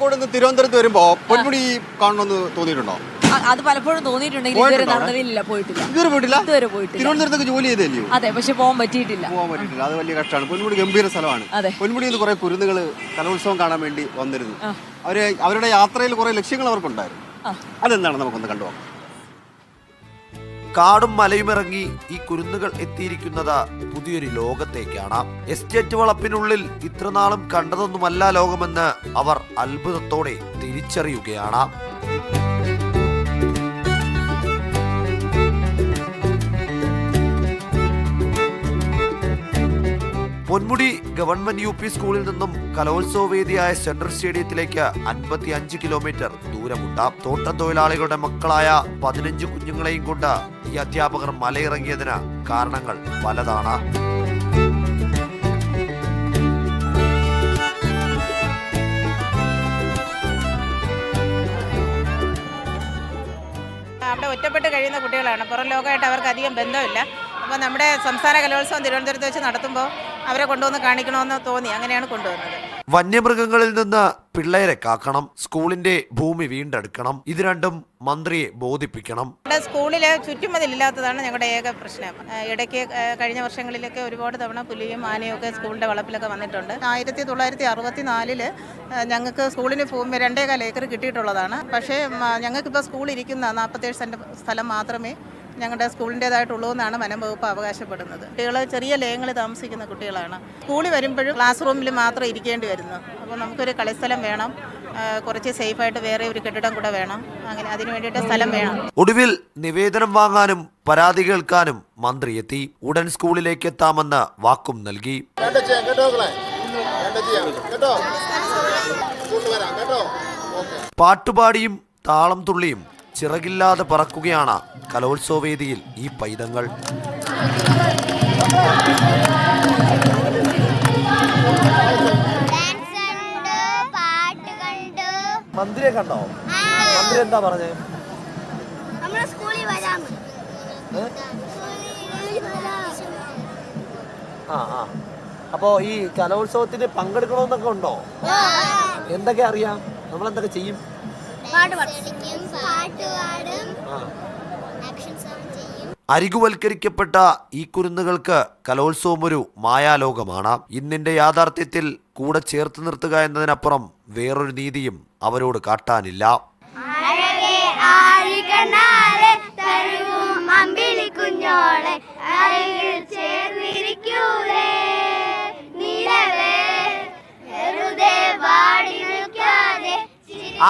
കോഴിക്കോട് നിന്ന് തിരുവനന്തപുരത്ത് വരുമ്പോ പൊന്മുടി കാണണമെന്ന് തോന്നിയിട്ടുണ്ടോ? അത് പലപ്പോഴും തോന്നിയിട്ടുണ്ടെങ്കിൽ ഇതുവരെ നടന്നതിലില്ല, പോയിട്ടില്ല. ഇതുവരെ പോയിട്ടില്ല? ഇതുവരെ പോയിട്ടില്ല. തിരുവനന്തപുരത്തൊക്കെ ജോലി ചെയ്തല്ലയോ? അതെ, പക്ഷെ പോകാൻ പറ്റിയിട്ടില്ല. അത് വലിയ കഷ്ടമാണ്. പൊന്മുടി ഗംഭീര സ്ഥലമാണ്. പൊന്മുടിയിൽ നിന്ന് കുറെ കുരുന്നുകൾ കലോത്സവം കാണാൻ വേണ്ടി വന്നിരുന്നു. അവരുടെ യാത്രയിൽ കുറെ ലക്ഷ്യങ്ങൾ അവർക്കുണ്ടായിരുന്നു. അതെന്താണ്, നമുക്കൊന്ന് കണ്ടുപോകാം. കാടും മലയുമിറങ്ങി ഈ കുരുന്നുകൾ എത്തിയിരിക്കുന്നത് പുതിയൊരു ലോകത്തേക്കാണ്. എസ്റ്റേറ്റ് വളപ്പിനുള്ളിൽ ഇത്രനാളും കണ്ടതൊന്നുമല്ല ലോകമെന്ന് അവർ അത്ഭുതത്തോടെ തിരിച്ചറിയുകയാണ്. പൊന്മുടി ഗവൺമെന്റ് UP സ്കൂളിൽ നിന്നും കലോത്സവ വേദിയായ സെൻട്രൽ സ്റ്റേഡിയത്തിലേക്ക് 55 കിലോമീറ്റർ ദൂരമുണ്ട്. തോട്ടം തൊഴിലാളികളുടെ മക്കളായ 15 കുഞ്ഞുങ്ങളെയും കൊണ്ട് ഈ അധ്യാപകർ മലയിറങ്ങിയതിന് കാരണങ്ങൾ പലതാണ്. അവിടെ ഒറ്റപ്പെട്ട് കഴിയുന്ന കുട്ടികളാണ്. പുറം ലോകമായിട്ട് അവർക്ക് അധികം ബന്ധമില്ല. അപ്പോൾ നമ്മുടെ സംസ്ഥാന കലോത്സവം തിരുവനന്തപുരത്ത് വെച്ച് നടത്തുമ്പോൾ അവരെ കൊണ്ടുവന്ന് കാണിക്കണമെന്ന് തോന്നി, അങ്ങനെയാണ് കൊണ്ടുവന്നത്. വന്യമൃഗങ്ങളിൽ നിന്ന് പിള്ളേരെ കാക്കണം, സ്കൂളിന്റെ ഭൂമി വീണ്ടെടുക്കണം. ഇത് രണ്ടും മന്ത്രിയെ ബോധിപ്പിക്കണം. സ്കൂളിൽ ചുറ്റുമതിലില്ലാത്തതാണ് ഞങ്ങളുടെ ഏക പ്രശ്നം. ഇടയ്ക്ക് കഴിഞ്ഞ വർഷങ്ങളിലൊക്കെ ഒരുപാട് തവണ പുലിയും ആനയും ഒക്കെ സ്കൂളിന്റെ വളപ്പിലൊക്കെ വന്നിട്ടുണ്ട്. 1964 ഞങ്ങൾക്ക് സ്കൂളിന് ഭൂമി 2.25 ഏക്കർ കിട്ടിയിട്ടുള്ളതാണ്. പക്ഷേ ഞങ്ങൾക്കിപ്പോൾ സ്കൂൾ ഇരിക്കുന്ന 47 സെന്റ് സ്ഥലം മാത്രമേ ഞങ്ങളുടെ സ്കൂളിൻ്റേതായിട്ടുള്ളൂ എന്നാണ് വനം വകുപ്പ് അവകാശപ്പെടുന്നത്. കുട്ടികൾ ചെറിയ ലയങ്ങളിൽ താമസിക്കുന്ന കുട്ടികളാണ്. സ്കൂളിൽ വരുമ്പോഴും ക്ലാസ് റൂമിൽ മാത്രം ഇരിക്കേണ്ടി വരുന്നു. അപ്പോൾ നമുക്കൊരു കളിസ്ഥലം വേണം, കുറച്ച് സേഫായിട്ട് വേറെ ഒരു കെട്ടിടം കൂടെ വേണം. അങ്ങനെ അതിനു വേണ്ടിയിട്ട് സ്ഥലം വേണം. ഒടുവിൽ നിവേദനം വാങ്ങാനും പരാതി കേൾക്കാനും മന്ത്രി എത്തി. ഉടൻ സ്കൂളിലേക്ക് എത്താമെന്ന് വാക്കും നൽകി. പാട്ടുപാടിയും താളം തുള്ളിയും ചിറകില്ലാതെ പറക്കുകയാണ് കലോത്സവ വേദിയിൽ ഈ പൈതങ്ങൾ. മന്ത്രിയെ കണ്ടോ? മന്ത്രി എന്താ പറഞ്ഞേ? അപ്പോ ഈ കലോത്സവത്തിന് പങ്കെടുക്കണമെന്നൊക്കെ ഉണ്ടോ? എന്തൊക്കെ അറിയാം? നമ്മളെന്തൊക്കെ ചെയ്യും? അരികുവൽക്കരിക്കപ്പെട്ട ഈ കുരുന്നുകൾക്ക് കലോത്സവം ഒരു മായാലോകമാണ്. ഇന്നിന്റെ യാഥാർത്ഥ്യത്തിൽ കൂടെ ചേർത്ത് നിർത്തുക എന്നതിനപ്പുറം വേറൊരു നീതിയും അവരോട് കാട്ടാനില്ല.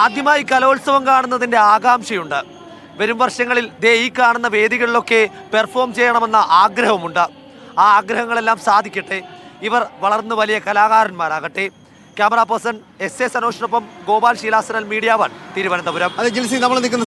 ആദ്യമായി കലോത്സവം കാണുന്നതിന്റെ ആകാംക്ഷയുണ്ട്. വരും വർഷങ്ങളിൽ ഈ കാണുന്ന വേദികളിലൊക്കെ പെർഫോം ചെയ്യണമെന്ന ആഗ്രഹമുണ്ട്. ആ ആഗ്രഹങ്ങളെല്ലാം സാധിക്കട്ടെ. ഇവർ വളർന്ന് വലിയ കലാകാരന്മാരാകട്ടെ. ക്യാമറ പേഴ്സൺ SS സനോഷിനൊപ്പം ഗോപാൽ ശീലാസനൽ, മീഡിയ 1, തിരുവനന്തപുരം. അതെ ജിൽസി, നമ്മൾ നിൽക്കുന്ന